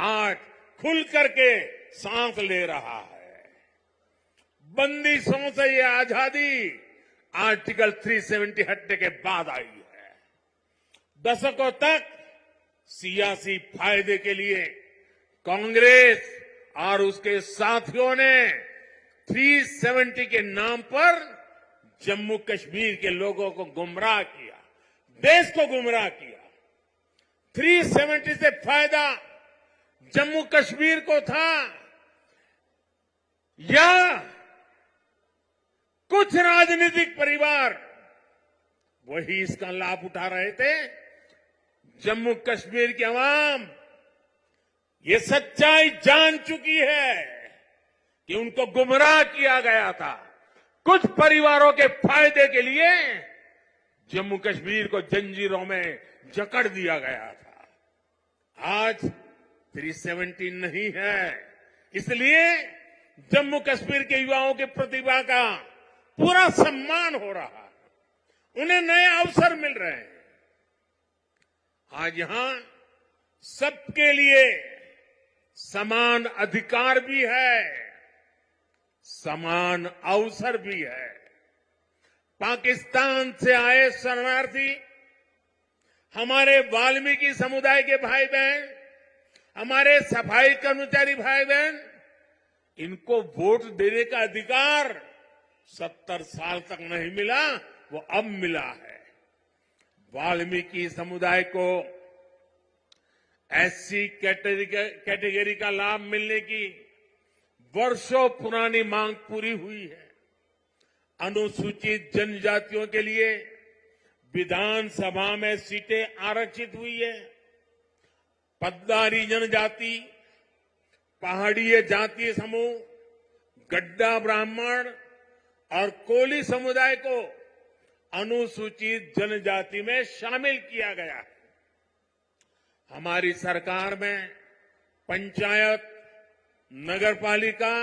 आज खुल करके सांस ले रहा है। बंदिशों से ये आजादी आर्टिकल 370 हटने के बाद आई है। दशकों तक सियासी फायदे के लिए कांग्रेस और उसके साथियों ने 370 के नाम पर जम्मू कश्मीर के लोगों को गुमराह किया, देश को गुमराह किया। 370 से फायदा जम्मू कश्मीर को था या कुछ राजनीतिक परिवार वही इसका लाभ उठा रहे थे? जम्मू कश्मीर की आवाम ये सच्चाई जान चुकी है कि उनको गुमराह किया गया था। कुछ परिवारों के फायदे के लिए जम्मू कश्मीर को जंजीरों में जकड़ दिया गया था। आज 370 नहीं है, इसलिए जम्मू कश्मीर के युवाओं की प्रतिभा का पूरा सम्मान हो रहा है, उन्हें नए अवसर मिल रहे हैं। आज यहां सबके लिए समान अधिकार भी है, समान अवसर भी है। पाकिस्तान से आए शरणार्थी, हमारे वाल्मीकि समुदाय के भाई बहन, हमारे सफाई कर्मचारी भाई बहन, इनको वोट देने का अधिकार 70 साल तक नहीं मिला, वो अब मिला है। वाल्मीकि समुदाय को एससी कैटेगरी का लाभ मिलने की वर्षों पुरानी मांग पूरी हुई है। अनुसूचित जनजातियों के लिए विधानसभा में सीटें आरक्षित हुई है। पद्दारी जनजाति, पहाड़ीय जातीय समूह, गड्ढा ब्राह्मण और कोली समुदाय को अनुसूचित जनजाति में शामिल किया गया है। हमारी सरकार में पंचायत, नगरपालिका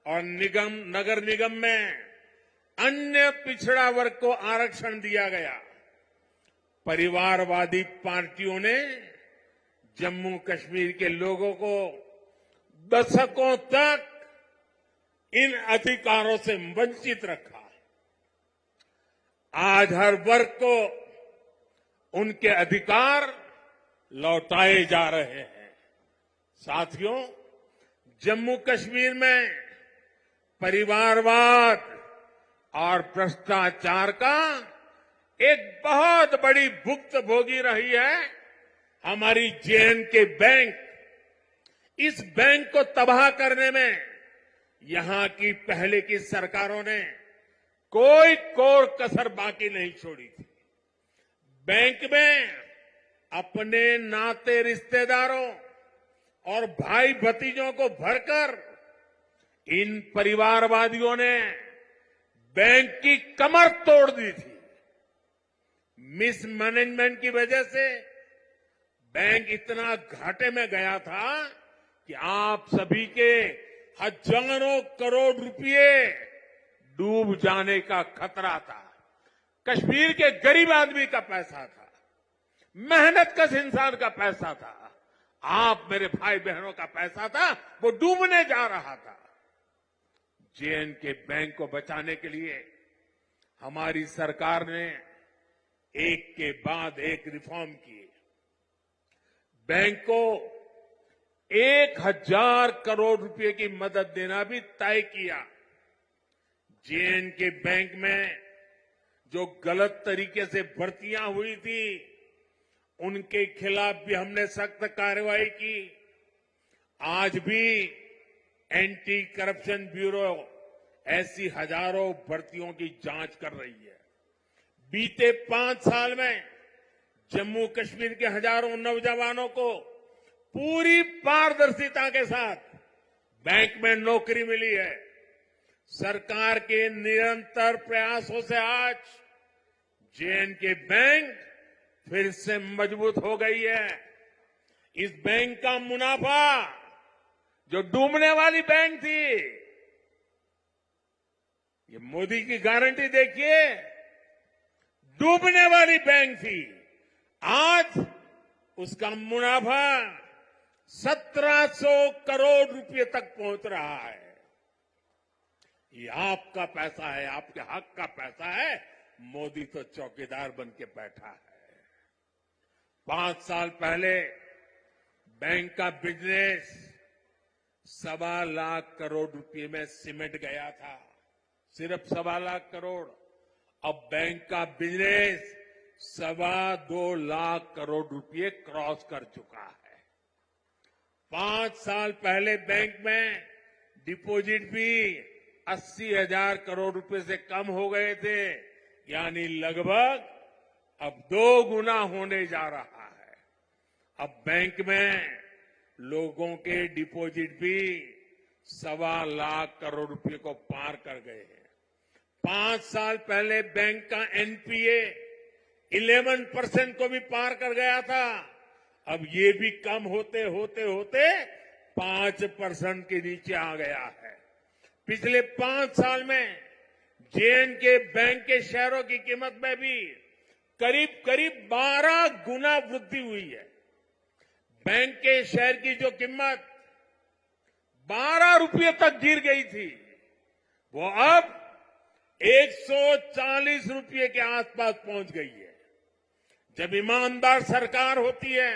और नगर निगम में अन्य पिछड़ा वर्ग को आरक्षण दिया गया। परिवारवादी पार्टियों ने जम्मू कश्मीर के लोगों को दशकों तक इन अधिकारों से वंचित रखा। आज हर वर्ग को उनके अधिकार लौटाए जा रहे हैं। साथियों, जम्मू कश्मीर में परिवारवाद और भ्रष्टाचार का एक बहुत बड़ी भुक्तभोगी रही है हमारी जे.एंड.के बैंक। इस बैंक को तबाह करने में यहां की पहले की सरकारों ने कोई कोर कसर बाकी नहीं छोड़ी थी। बैंक में अपने नाते रिश्तेदारों और भाई भतीजों को भरकर इन परिवारवादियों ने बैंक की कमर तोड़ दी थी। मिसमैनेजमेंट की वजह से बैंक इतना घाटे में गया था कि आप सभी के हजारों करोड़ रुपए डूब जाने का खतरा था। कश्मीर के गरीब आदमी का पैसा था, मेहनतकश इंसान का पैसा था, आप मेरे भाई बहनों का पैसा था, वो डूबने जा रहा था। जे.एंड.के बैंक को बचाने के लिए हमारी सरकार ने एक के बाद एक रिफॉर्म किए। बैंक को 1000 करोड़ रुपए की मदद देना भी तय किया। जे.एंड.के बैंक में जो गलत तरीके से भर्तियां हुई थी, उनके खिलाफ भी हमने सख्त कार्रवाई की। आज भी एंटी करप्शन ब्यूरो ऐसी हजारों भर्तियों की जांच कर रही है। बीते 5 साल में जम्मू कश्मीर के हजारों नौजवानों को पूरी पारदर्शिता के साथ बैंक में नौकरी मिली है। सरकार के निरंतर प्रयासों से आज जे.एंड.के बैंक फिर से मजबूत हो गई है। इस बैंक का मुनाफा, जो डूबने वाली बैंक थी, ये मोदी की गारंटी देखिए, डूबने वाली बैंक थी, आज उसका मुनाफा 1700 करोड़ रुपए तक पहुंच रहा है। ये आपका पैसा है, आपके हक का पैसा है। मोदी तो चौकीदार बन के बैठा है। 5 साल पहले बैंक का बिजनेस 1.25 लाख करोड़ रुपए में सिमट गया था, सिर्फ 1.25 लाख करोड़। अब बैंक का बिजनेस 2.25 लाख करोड़ रुपए क्रॉस कर चुका है। 5 साल पहले बैंक में डिपॉजिट भी 80,000 करोड़ रुपए से कम हो गए थे, यानी लगभग अब 2 गुना होने जा रहा है। अब बैंक में लोगों के डिपॉजिट भी 1.25 लाख करोड़ रुपए को पार कर गए हैं। 5 साल पहले बैंक का एनपीए 11% को भी पार कर गया था। अब ये भी कम होते होते होते 5% के नीचे आ गया है। पिछले 5 साल में जेएनके बैंक के शेयरों की कीमत में भी करीब करीब 12 गुना वृद्धि हुई है। बैंक के शेयर की जो कीमत 12 रुपये तक गिर गई थी, वो अब 140 रुपये के आसपास पहुंच गई है। जब ईमानदार सरकार होती है,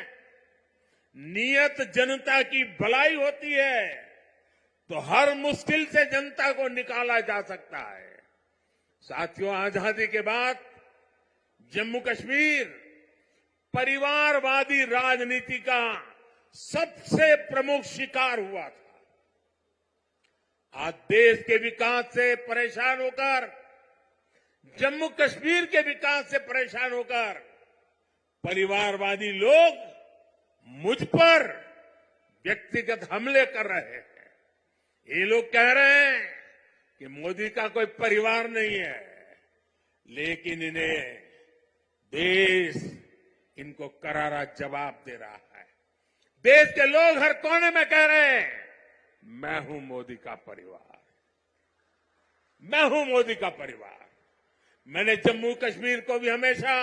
नियत जनता की भलाई होती है, तो हर मुश्किल से जनता को निकाला जा सकता है। साथियों, आजादी के बाद जम्मू कश्मीर परिवारवादी राजनीति का सबसे प्रमुख शिकार हुआ था। आज देश के विकास से परेशान होकर, जम्मू कश्मीर के विकास से परेशान होकर परिवारवादी लोग मुझ पर व्यक्तिगत हमले कर रहे हैं। ये लोग कह रहे हैं कि मोदी का कोई परिवार नहीं है, लेकिन इन्हें देश इनको करारा जवाब दे रहा है। देश के लोग हर कोने में कह रहे हैं, मैं हूं मोदी का परिवार, मैं हूं मोदी का परिवार। मैंने जम्मू कश्मीर को भी हमेशा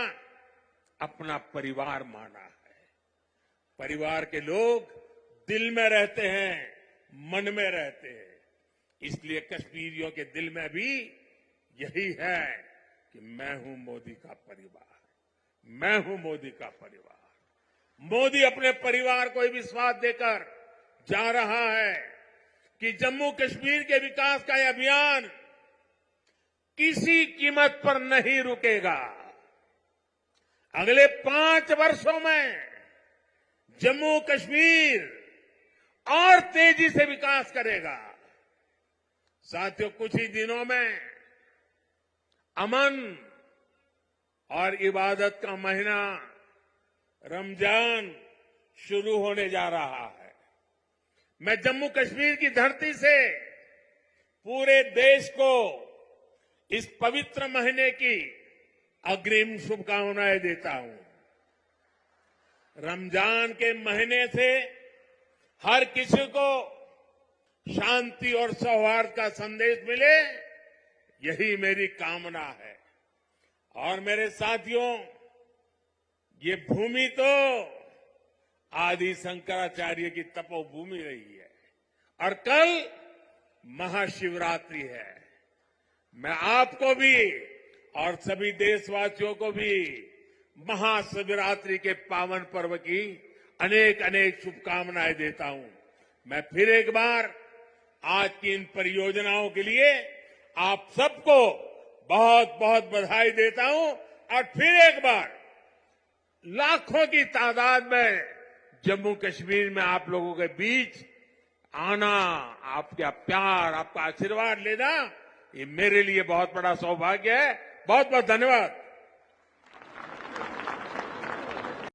अपना परिवार माना है। परिवार के लोग दिल में रहते हैं, मन में रहते हैं। इसलिए कश्मीरियों के दिल में भी यही है कि मैं हूं मोदी का परिवार, मैं हूं मोदी का परिवार। मोदी अपने परिवार को विश्वास देकर जा रहा है कि जम्मू कश्मीर के विकास का यह अभियान किसी कीमत पर नहीं रुकेगा। अगले 5 वर्षों में जम्मू कश्मीर और तेजी से विकास करेगा। साथियों, कुछ ही दिनों में अमन और इबादत का महीना रमजान शुरू होने जा रहा है। मैं जम्मू कश्मीर की धरती से पूरे देश को इस पवित्र महीने की अग्रिम शुभकामनाएं देता हूं। रमजान के महीने से हर किसी को शांति और सौहार्द का संदेश मिले, यही मेरी कामना है। और मेरे साथियों, ये भूमि तो आदि शंकराचार्य की तपोभूमि रही है और कल महाशिवरात्रि है। मैं आपको भी और सभी देशवासियों को भी महाशिवरात्रि के पावन पर्व की अनेक अनेक शुभकामनाएं देता हूं। मैं फिर एक बार आज की इन परियोजनाओं के लिए आप सबको बहुत बहुत बधाई देता हूं और फिर एक बार लाखों की तादाद में जम्मू कश्मीर में आप लोगों के बीच आना, आपका प्यार, आपका आशीर्वाद लेना, ये मेरे लिए बहुत बड़ा सौभाग्य है। बहुत बहुत धन्यवाद।